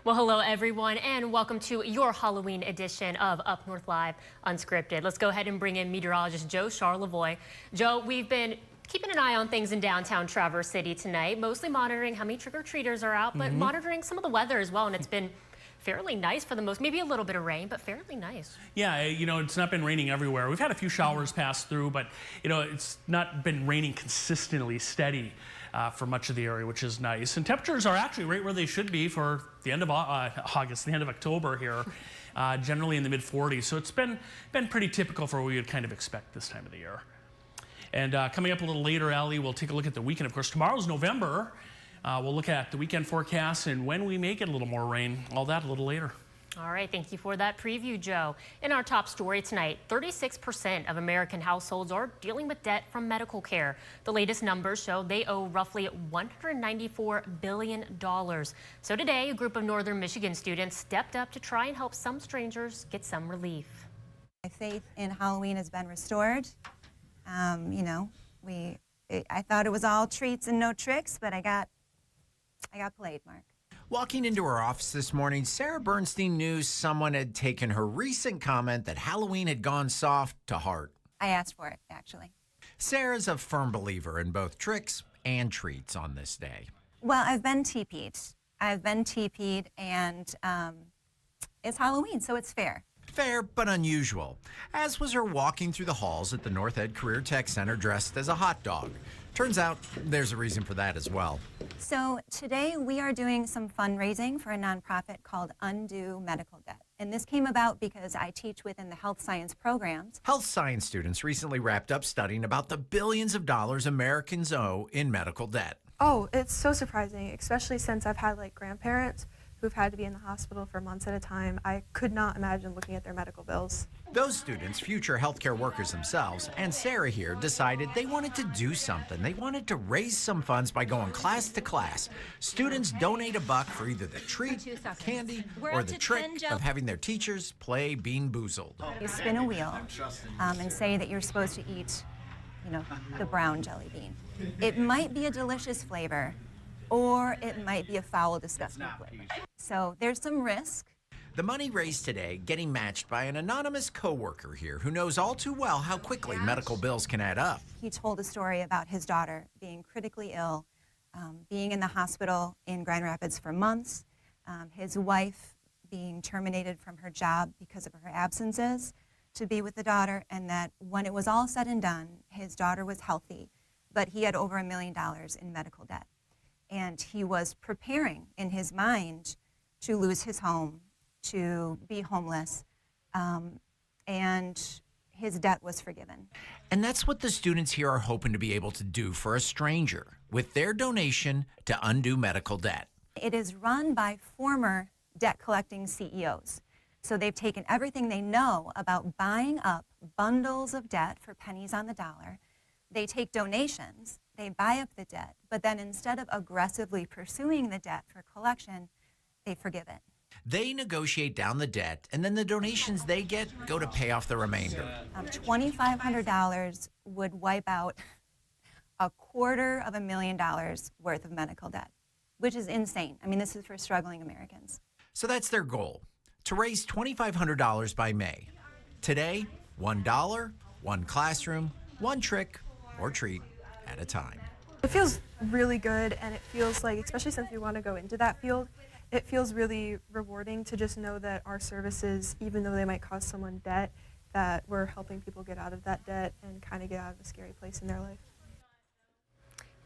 Well, hello everyone, and welcome to your Halloween edition of Up North Live Unscripted. Let's go ahead and bring in meteorologist Joe Charlevoix. Joe, we've been keeping an eye on things in downtown Traverse City tonight, mostly monitoring how many trick-or-treaters are out, but monitoring some of the weather as well, and it's been fairly nice for the most, maybe a little bit of rain, but fairly nice. Yeah, you know, it's not been raining everywhere. We've had a few showers pass through, but, you know, it's not been raining consistently steady for much of the area, which is nice. And temperatures are actually right where they should be for the end of August, the end of October here, generally in the mid-40s. So it's been pretty typical for what we would kind of expect this time of the year. And coming up a little later, Allie, we'll take a look at the weekend. Of course, tomorrow's November. We'll look at the weekend forecast and when we may get a little more rain. All that a little later. All right, thank you for that preview, Joe. In our top story tonight, 36% of American households are dealing with debt from medical care. The latest numbers show they owe roughly $194 billion. So today, a group of Northern Michigan students stepped up to try and help some strangers get some relief. My faith in Halloween has been restored. You know, I thought it was all treats and no tricks, but I got played, Mark. Walking into her office this morning, Sarah Bernstein knew someone had taken her recent comment that Halloween had gone soft to heart. I asked for it, actually. Sarah's a firm believer in both tricks and treats on this day. Well, I've been TP'd. And it's Halloween, so it's fair. Fair, but unusual, as was her walking through the halls at the North Ed Career Tech Center dressed as a hot dog. Turns out there's a reason for that as well. So today we are doing some fundraising for a nonprofit called Undo Medical Debt. And this came about because I teach within the health science programs. Health science students recently wrapped up studying about the billions of dollars Americans owe in medical debt. Oh, it's so surprising, especially since I've had grandparents who've had to be in the hospital for months at a time. I could not imagine looking at their medical bills. Those students, future healthcare workers themselves, and Sarah here decided they wanted to do something. They wanted to raise some funds by going class to class. Students donate $1 for either the treat, candy, or the trick of having their teachers play Bean Boozled. You spin a wheel and say that you're supposed to eat, you know, the brown jelly bean. It might be a delicious flavor, or it might be a foul, disgusting flavor. So there's some risk. The money raised today getting matched by an anonymous coworker here who knows all too well how quickly medical bills can add up. He told a story about his daughter being critically ill, being in the hospital in Grand Rapids for months, his wife being terminated from her job because of her absences to be with the daughter, and that when it was all said and done, his daughter was healthy, but he had over $1 million in medical debt. And he was preparing in his mind to lose his home, to be homeless, and his debt was forgiven. And that's what the students here are hoping to be able to do for a stranger with their donation to Undo Medical Debt. It is run by former debt collecting CEOs. So they've taken everything they know about buying up bundles of debt for pennies on the dollar. They take donations, they buy up the debt, but then instead of aggressively pursuing the debt for collection, they forgive it. They negotiate down the debt, and then the donations they get go to pay off the remainder. $2,500 would wipe out $250,000 worth of medical debt, which is insane. I mean, this is for struggling Americans. So that's their goal, to raise $2,500 by May. Today, $1, one classroom, one trick or treat at a time. It feels really good, and it feels like, especially since we want to go into that field, it feels really rewarding to just know that our services, even though they might cause someone debt, that we're helping people get out of that debt and kind of get out of a scary place in their life.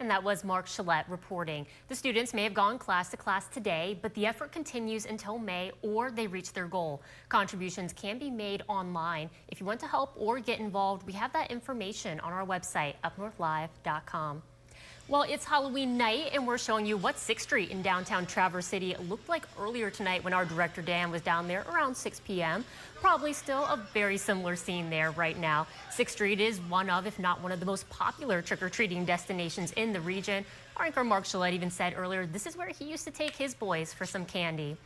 And that was Mark Shillette reporting. The students may have gone class to class today, but the effort continues until May or they reach their goal. Contributions can be made online. If you want to help or get involved, we have that information on our website, UpNorthLive.com. Well, it's Halloween night, and we're showing you what 6th Street in downtown Traverse City looked like earlier tonight when our director Dan was down there around 6 p.m. Probably still a very similar scene there right now. 6th Street is one of, if not one of the most popular trick-or-treating destinations in the region. Our anchor Mark Shillette even said earlier this is where he used to take his boys for some candy.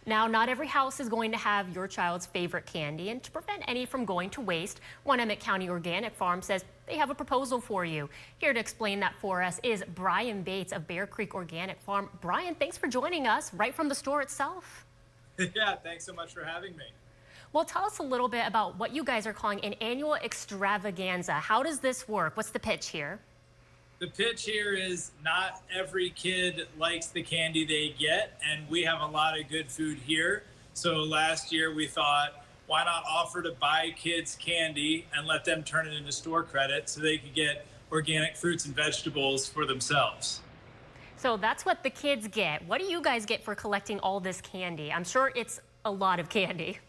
Now, not every house is going to have your child's favorite candy, and to prevent any from going to waste, One Emmett County Organic Farm says they have a proposal for you. Here to explain that for us is Brian Bates of Bear Creek Organic Farm. Brian, thanks for joining us right from the store itself. Yeah, thanks so much for having me. Well, tell us a little bit about what you guys are calling an annual extravaganza. How does this work? What's the pitch here? The pitch here is not every kid likes the candy they get, and we have a lot of good food here. So last year we thought, why not offer to buy kids candy and let them turn it into store credit so they could get organic fruits and vegetables for themselves. So that's what the kids get. What do you guys get for collecting all this candy? I'm sure it's a lot of candy.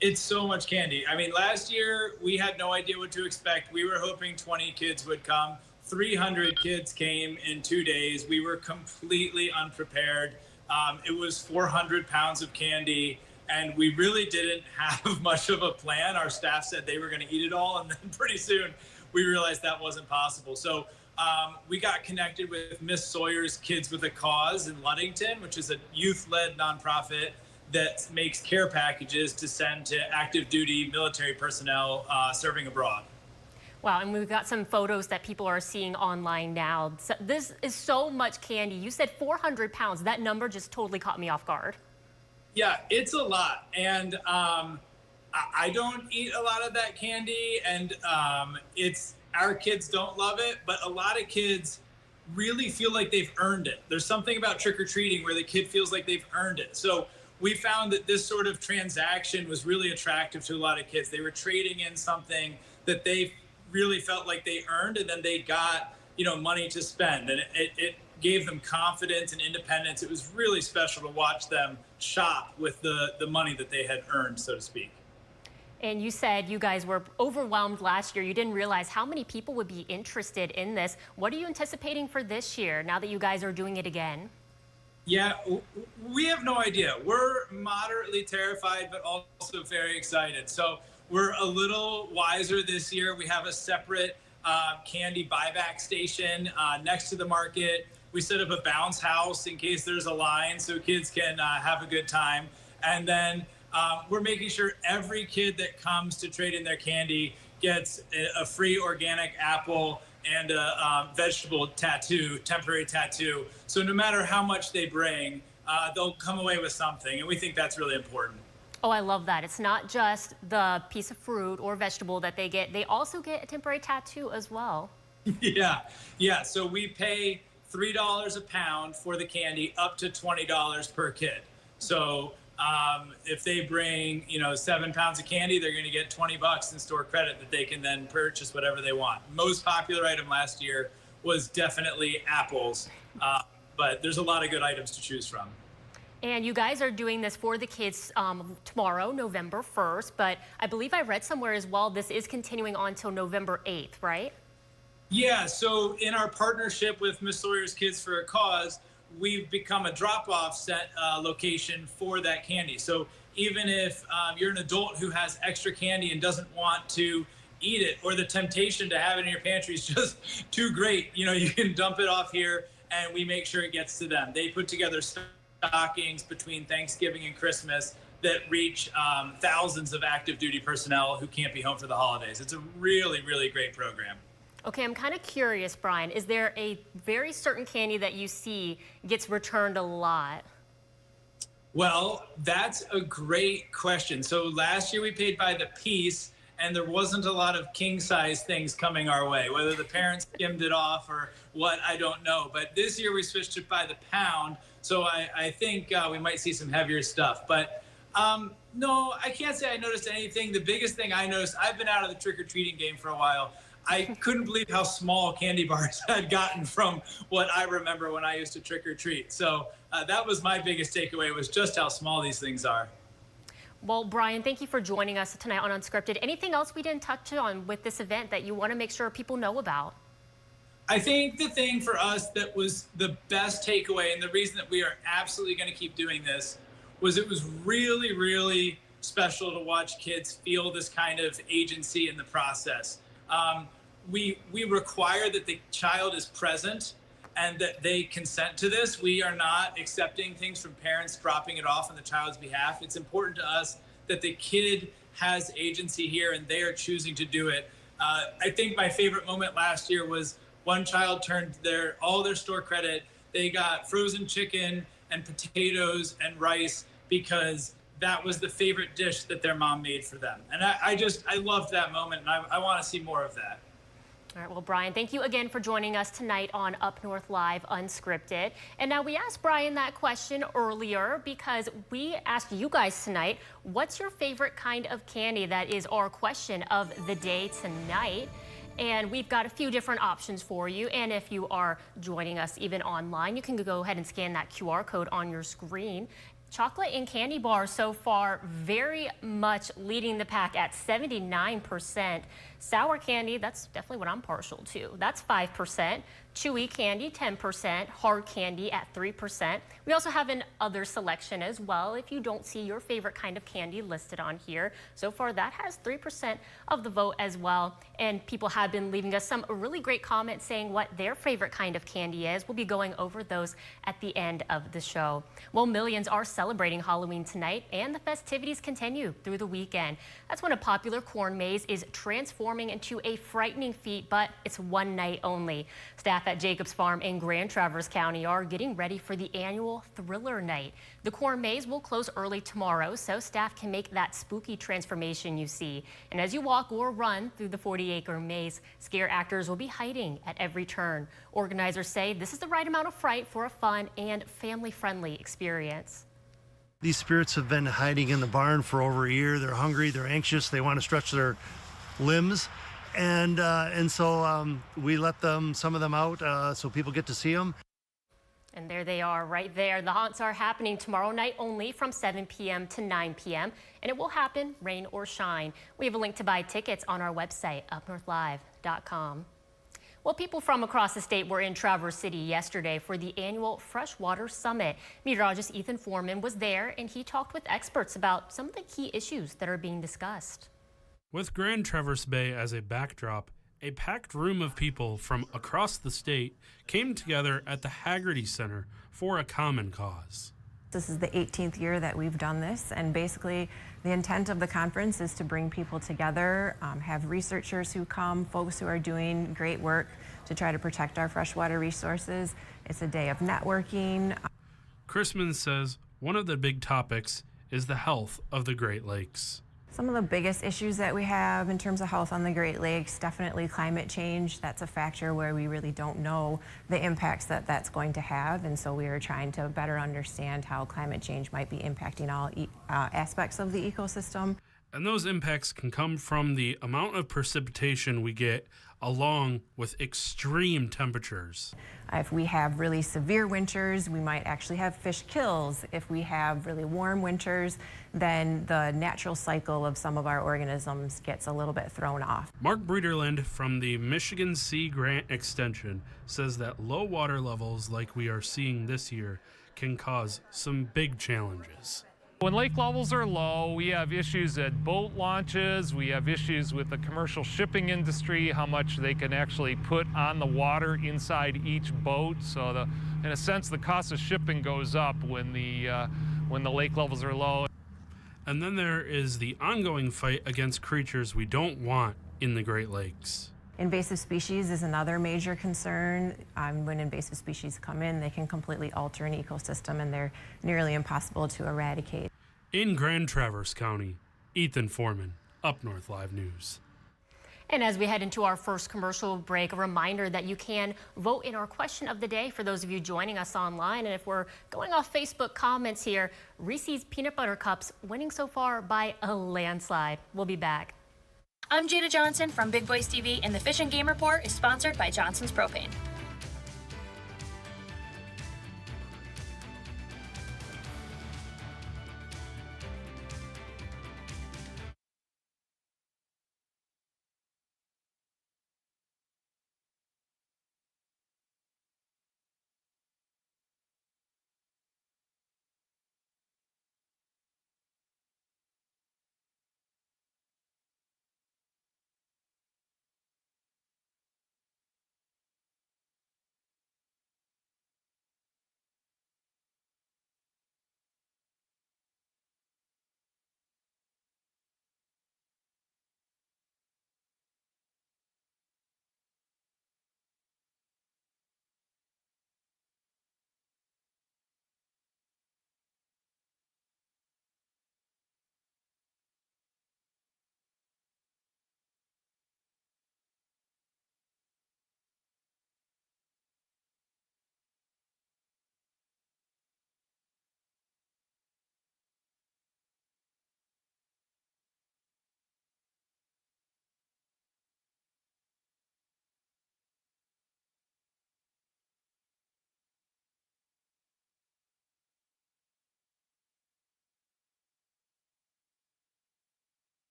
It's so much candy. I mean, last year we had no idea what to expect. We were hoping 20 kids would come. 300 kids came in 2 days. We were completely unprepared. It was 400 pounds of candy, and we really didn't have much of a plan. Our staff said they were going to eat it all, and then pretty soon we realized that wasn't possible. So we got connected with Miss Sawyer's Kids with a Cause in Ludington, which is a youth-led nonprofit that makes care packages to send to active duty military personnel serving abroad. Wow, and we've got some photos that people are seeing online now. So this is so much candy. You said 400 pounds. That number just totally caught me off guard. Yeah, it's a lot. And I don't eat a lot of that candy, and our kids don't love it, but a lot of kids really feel like they've earned it. There's something about trick-or-treating where the kid feels like they've earned it. So we found that this sort of transaction was really attractive to a lot of kids. They were trading in something that they really felt like they earned, and then they got, money to spend. And it gave them confidence and independence. It was really special to watch them shop with the money that they had earned, so to speak. And you said you guys were overwhelmed last year. You didn't realize how many people would be interested in this. What are you anticipating for this year now that you guys are doing it again? Yeah, we have no idea. We're moderately terrified, but also very excited. So we're a little wiser this year. We have a separate candy buyback station next to the market. We set up a bounce house in case there's a line so kids can have a good time. And then we're making sure every kid that comes to trade in their candy gets a free organic apple and a vegetable tattoo, temporary tattoo. So no matter how much they bring, they'll come away with something. And we think that's really important. Oh, I love that. It's not just the piece of fruit or vegetable that they get. They also get a temporary tattoo as well. Yeah. So we pay $3 a pound for the candy, up to $20 per kid. So if they bring, 7 pounds of candy, they're going to get $20 in store credit that they can then purchase whatever they want. Most popular item last year was definitely apples, but there's a lot of good items to choose from. And you guys are doing this for the kids tomorrow, November 1st, but I believe I read somewhere as well, this is continuing on until November 8th, right? Yeah, so in our partnership with Miss Sawyer's Kids for a Cause, we've become a drop-off set location for that candy. So even if you're an adult who has extra candy and doesn't want to eat it, or the temptation to have it in your pantry is just too great, you can dump it off here and we make sure it gets to them. They put together stockings between Thanksgiving and Christmas that reach thousands of active duty personnel who can't be home for the holidays. It's a really, really great program. Okay, I'm kind of curious, Brian. Is there a very certain candy that you see gets returned a lot? Well, that's a great question. So last year we paid by the piece, and there wasn't a lot of king-size things coming our way. Whether the parents skimmed it off or what, I don't know. But this year we switched it by the pound, so I think we might see some heavier stuff. But no, I can't say I noticed anything. The biggest thing I noticed, I've been out of the trick-or-treating game for a while. I couldn't believe how small candy bars had gotten from what I remember when I used to trick or treat. So that was my biggest takeaway, was just how small these things are. Well, Brian, thank you for joining us tonight on Unscripted. Anything else we didn't touch on with this event that you want to make sure people know about? I think the thing for us that was the best takeaway, and the reason that we are absolutely going to keep doing this, was it was really, really special to watch kids feel this kind of agency in the process. We require that the child is present and that they consent to this. We are not accepting things from parents dropping it off on the child's behalf. It's important to us that the kid has agency here and they are choosing to do it. I think my favorite moment last year was one child turned all their store credit. They got frozen chicken and potatoes and rice because that was the favorite dish that their mom made for them. And I loved that moment, and I want to see more of that. All right, well, Brian, thank you again for joining us tonight on Up North Live Unscripted. And now we asked Brian that question earlier because we asked you guys tonight, what's your favorite kind of candy? That is our question of the day tonight. And we've got a few different options for you. And if you are joining us even online, you can go ahead and scan that QR code on your screen. Chocolate and candy bars so far very much leading the pack at 79%. Sour candy, that's definitely what I'm partial to. That's 5%. Chewy candy, 10%. Hard candy at 3%. We also have an other selection as well. If you don't see your favorite kind of candy listed on here, so far that has 3% of the vote as well. And people have been leaving us some really great comments saying what their favorite kind of candy is. We'll be going over those at the end of the show. Well, millions are celebrating Halloween tonight, and the festivities continue through the weekend. That's when a popular corn maze is transforming into a frightening feat, but it's one night only. Staff at Jacobs Farm in Grand Traverse County are getting ready for the annual Thriller Night. The corn maze will close early tomorrow, so staff can make that spooky transformation you see. And as you walk or run through the 40-acre maze, scare actors will be hiding at every turn. Organizers say this is the right amount of fright for a fun and family-friendly experience. These spirits have been hiding in the barn for over a year. They're hungry, they're anxious, they want to stretch their limbs. And so we let some of them out so people get to see them. And there they are right there. The haunts are happening tomorrow night only from 7 p.m. to 9 p.m. And it will happen rain or shine. We have a link to buy tickets on our website, UpNorthLive.com. Well, people from across the state were in Traverse City yesterday for the annual Freshwater Summit. Meteorologist Ethan Foreman was there, and he talked with experts about some of the key issues that are being discussed. With Grand Traverse Bay as a backdrop, a packed room of people from across the state came together at the Haggerty Center for a common cause. This is the 18th year that we've done this, and basically the intent of the conference is to bring people together, have researchers who come, folks who are doing great work to try to protect our freshwater resources. It's a day of networking. Chrisman says one of the big topics is the health of the Great Lakes. Some of the biggest issues that we have in terms of health on the Great Lakes, definitely climate change. That's a factor where we really don't know the impacts that that's going to have, and so we are trying to better understand how climate change might be impacting all aspects of the ecosystem. And those impacts can come from the amount of precipitation we get along with extreme temperatures. If we have really severe winters, we might actually have fish kills. If we have really warm winters, then the natural cycle of some of our organisms gets a little bit thrown off. Mark Breederland from the Michigan Sea Grant Extension says that low water levels like we are seeing this year can cause some big challenges. When lake levels are low, we have issues at boat launches, we have issues with the commercial shipping industry, how much they can actually put on the water inside each boat. So in a sense, the cost of shipping goes up when the lake levels are low. And then there is the ongoing fight against creatures we don't want in the Great Lakes. Invasive species is another major concern. When invasive species come in, they can completely alter an ecosystem, and they're nearly impossible to eradicate. In Grand Traverse County, Ethan Foreman, Up North Live News. And as we head into our first commercial break, a reminder that you can vote in our question of the day for those of you joining us online. And if we're going off Facebook comments here, Reese's Peanut Butter Cups winning so far by a landslide. We'll be back. I'm Jada Johnson from Big Boys TV, and the Fish and Game Report is sponsored by Johnson's Propane.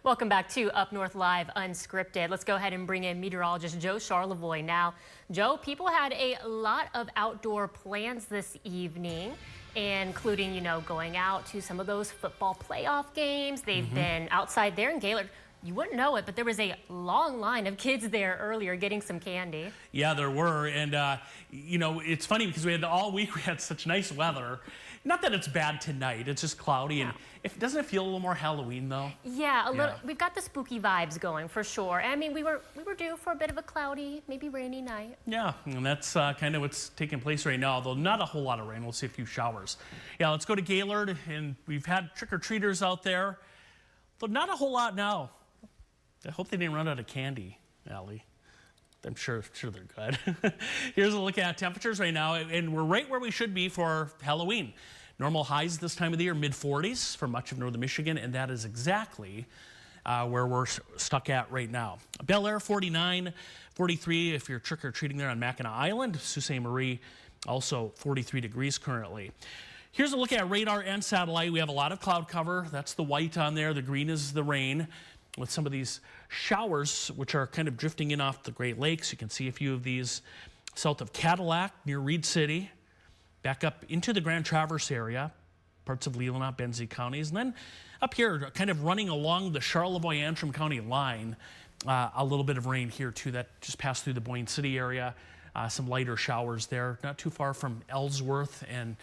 Welcome back to Up North Live Unscripted. Let's go ahead and bring in meteorologist Joe Charlevoix now. Joe, people had a lot of outdoor plans this evening, including, going out to some of those football playoff games. They've been outside there in Gaylord. You wouldn't know it, but there was a long line of kids there earlier getting some candy. Yeah, there were. And, it's funny because all week we had such nice weather. Not that it's bad tonight, it's just cloudy. Yeah. And doesn't it feel a little more Halloween, though? Yeah, a little. We've got the spooky vibes going for sure. I mean, we were due for a bit of a cloudy, maybe rainy night. Yeah, and that's kind of what's taking place right now, although not a whole lot of rain. We'll see a few showers. Yeah, let's go to Gaylord, and we've had trick-or-treaters out there, but not a whole lot now. I hope they didn't run out of candy, Allie. I'm sure they're good. Here's a look at temperatures right now, and we're right where we should be for Halloween. Normal highs this time of the year, mid-40s for much of northern Michigan, and that is exactly where we're stuck at right now. Bel Air, 49, 43 if you're trick-or-treating there on Mackinac Island. Sault Ste. Marie, also 43 degrees currently. Here's a look at radar and satellite. We have a lot of cloud cover. That's the white on there. The green is the rain, with some of these showers, which are kind of drifting in off the Great Lakes. You can see a few of these south of Cadillac near Reed City, back up into the Grand Traverse area, parts of Leelanau, Benzie counties, and then up here, kind of running along the Charlevoix-Antrim County line, a little bit of rain here too that just passed through the Boyne City area. Some lighter showers there, not too far from Ellsworth and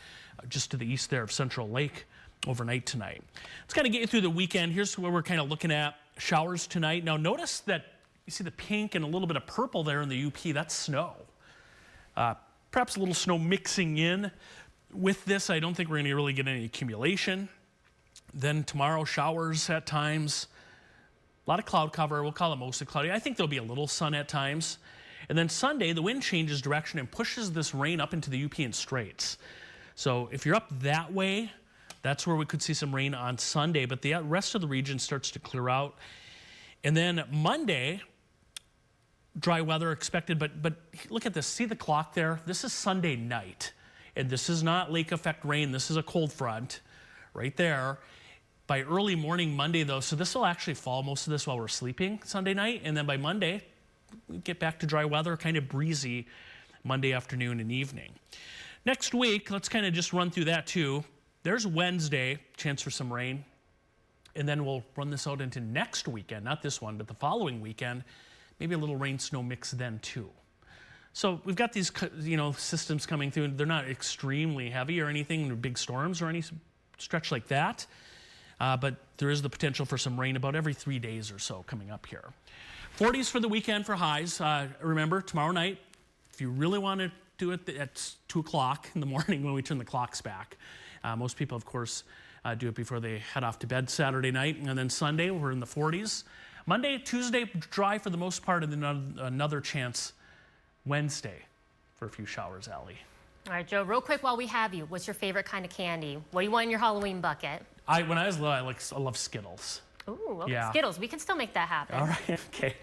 just to the east there of Central Lake overnight tonight. Let's kind of get you through the weekend. Here's where we're kind of looking at showers tonight. Now notice that you see the pink and a little bit of purple there in the UP. That's snow. Perhaps a little snow mixing in with this. I don't think we're going to really get any accumulation. Then tomorrow, showers at times. A lot of cloud cover. We'll call it mostly cloudy. I think there'll be a little sun at times. And then Sunday, the wind changes direction and pushes this rain up into the UP and Straits. So if you're up that way, that's where we could see some rain on Sunday, but the rest of the region starts to clear out. And then Monday, dry weather expected, but look at this. See the clock there? This is Sunday night, and this is not lake effect rain. This is a cold front right there. By early morning Monday, though, so this will actually fall, most of this while we're sleeping Sunday night, and then by Monday, we get back to dry weather, kind of breezy Monday afternoon and evening. Next week, let's kind of just run through that too. There's Wednesday, chance for some rain, and then we'll run this out into next weekend, not this one, but the following weekend, maybe a little rain snow mix then too. So we've got these, systems coming through, and they're not extremely heavy or anything, big storms or any stretch like that, but there is the potential for some rain about every 3 days or so coming up here. 40s for the weekend for highs. Remember, tomorrow night, if you really want to do it at 2 o'clock in the morning when we turn the clocks back. Most people, of course, do it before they head off to bed Saturday night. And then Sunday, we're in the 40s. Monday, Tuesday, dry for the most part, and then another chance Wednesday for a few showers, Allie. All right, Joe, real quick while we have you, what's your favorite kind of candy? What do you want in your Halloween bucket? When I was little, I love Skittles. Ooh, okay. Yeah. Skittles. We can still make that happen. All right, okay.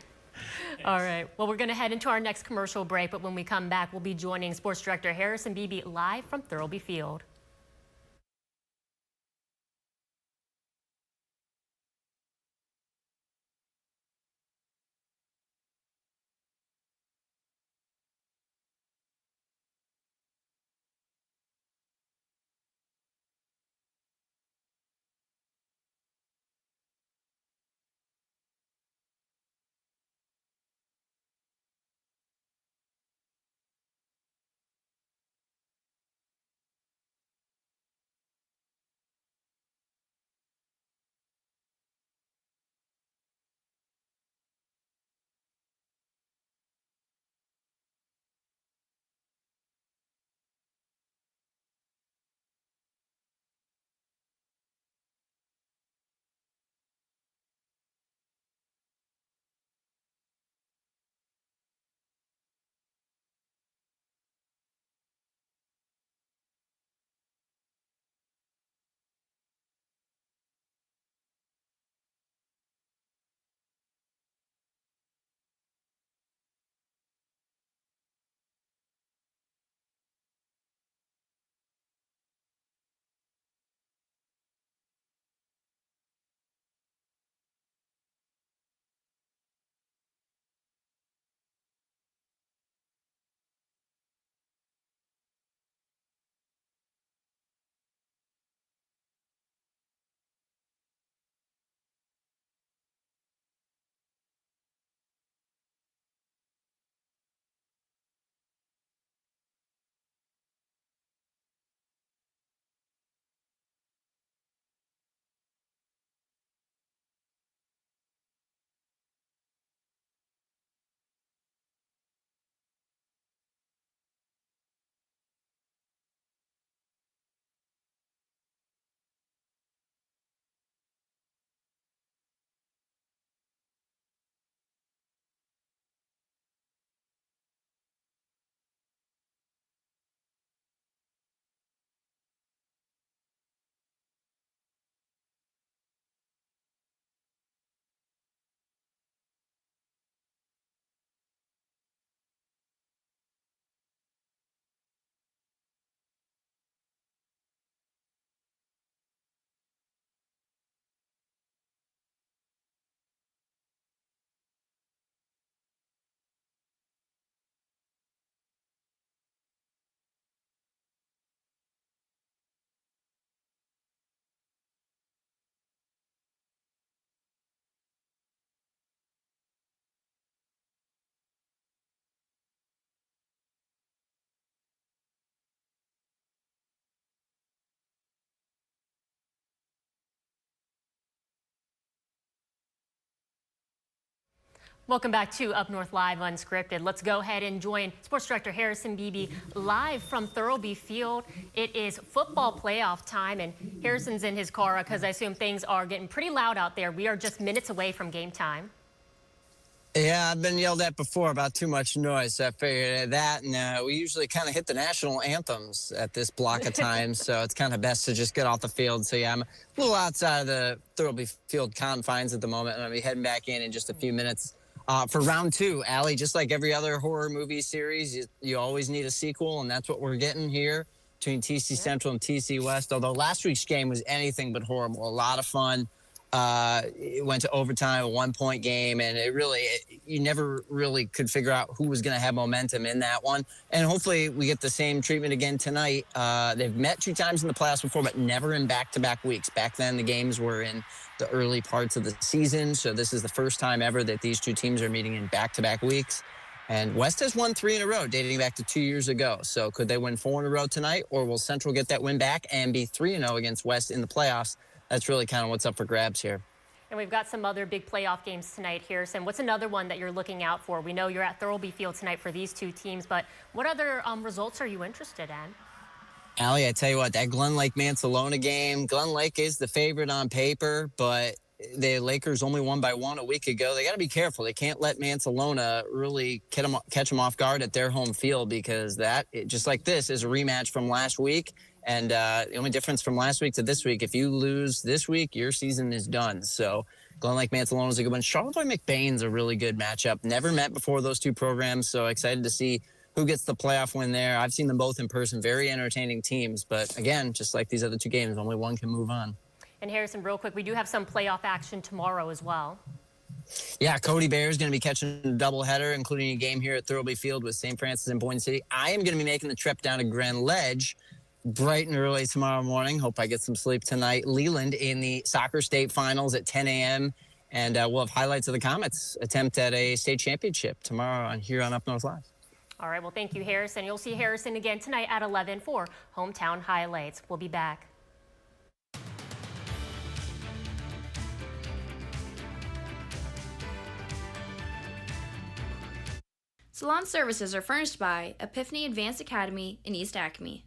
All right. Well, we're going to head into our next commercial break, but when we come back, we'll be joining Sports Director Harrison Beebe live from Thurlby Field. Welcome back to Up North Live Unscripted. Let's go ahead and join Sports Director Harrison Beebe live from Thurlby Field. It is football playoff time, and Harrison's in his car because I assume things are getting pretty loud out there. We are just minutes away from game time. Yeah, I've been yelled at before about too much noise. So I figured that, and we usually kind of hit the national anthems at this block of time, so it's kind of best to just get off the field. So yeah, I'm a little outside of the Thurlby Field confines at the moment, and I'll be heading back in just a few minutes. For round two, Allie, just like every other horror movie series, you always need a sequel, and that's what we're getting here between TC Central and TC West. Although last week's game was anything but horrible, a lot of fun. It went to overtime, a 1-point game, and you never really could figure out who was going to have momentum in that one. And hopefully we get the same treatment again tonight. They've met 2 times in the playoffs before, but never in back-to-back weeks. Back then, the games were in the early parts of the season, so this is the first time ever that these 2 teams are meeting in back-to-back weeks. And West has won 3 in a row, dating back to 2 years ago. So could they win 4 in a row tonight, or will Central get that win back and be 3-0 against West in the playoffs? That's really kind of what's up for grabs here. And we've got some other big playoff games tonight, Harrison. What's another one that you're looking out for? We know you're at Thurlby Field tonight for these 2 teams, but what other results are you interested in? Allie, I tell you what, that Glen Lake-Mansalona game, Glen Lake is the favorite on paper, but the Lakers only won by 1 a week ago. They got to be careful. They can't let Mansalona really catch them off guard at their home field, because just like this, is a rematch from last week. And the only difference from last week to this week, if you lose this week, your season is done. So Glen Lake-Mansalona is a good one. Charlevoix-McBain's a really good matchup. Never met before those 2 programs, so excited to see who gets the playoff win there. I've seen them both in person. Very entertaining teams. But again, just like these other 2 games, only one can move on. And Harrison, real quick, we do have some playoff action tomorrow as well. Yeah, Cody Bear is going to be catching a doubleheader, including a game here at Thurlby Field with St. Francis and Boyne City. I am going to be making the trip down to Grand Ledge bright and early tomorrow morning. Hope I get some sleep tonight. Leland in the soccer state finals at 10 a.m. And we'll have highlights of the Comets' attempt at a state championship tomorrow here on Up North Live. All right, well, thank you, Harrison. You'll see Harrison again tonight at 11 for Hometown Highlights. We'll be back. Salon services are furnished by Epiphany Advanced Academy in East Acme.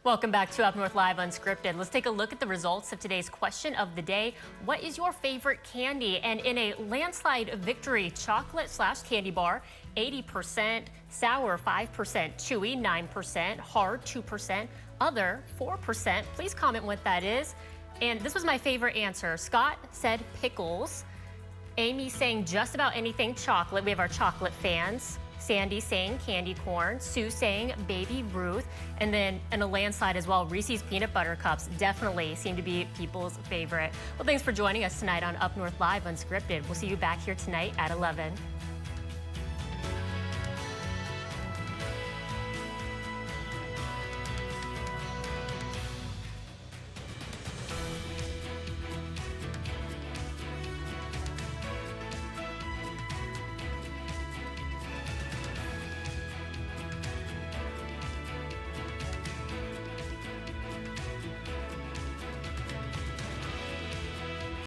Welcome back to Up North Live Unscripted. Let's take a look at the results of today's question of the day. What is your favorite candy? And in a landslide victory, chocolate/candy bar, 80%, sour 5%, chewy 9%, hard 2%, other 4%. Please comment what that is. And this was my favorite answer. Scott said pickles. Amy saying just about anything chocolate. We have our chocolate fans. Sandy saying candy corn, Sue saying Baby Ruth, and then in a landslide as well, Reese's Peanut Butter Cups definitely seem to be people's favorite. Well, thanks for joining us tonight on Up North Live Unscripted. We'll see you back here tonight at 11.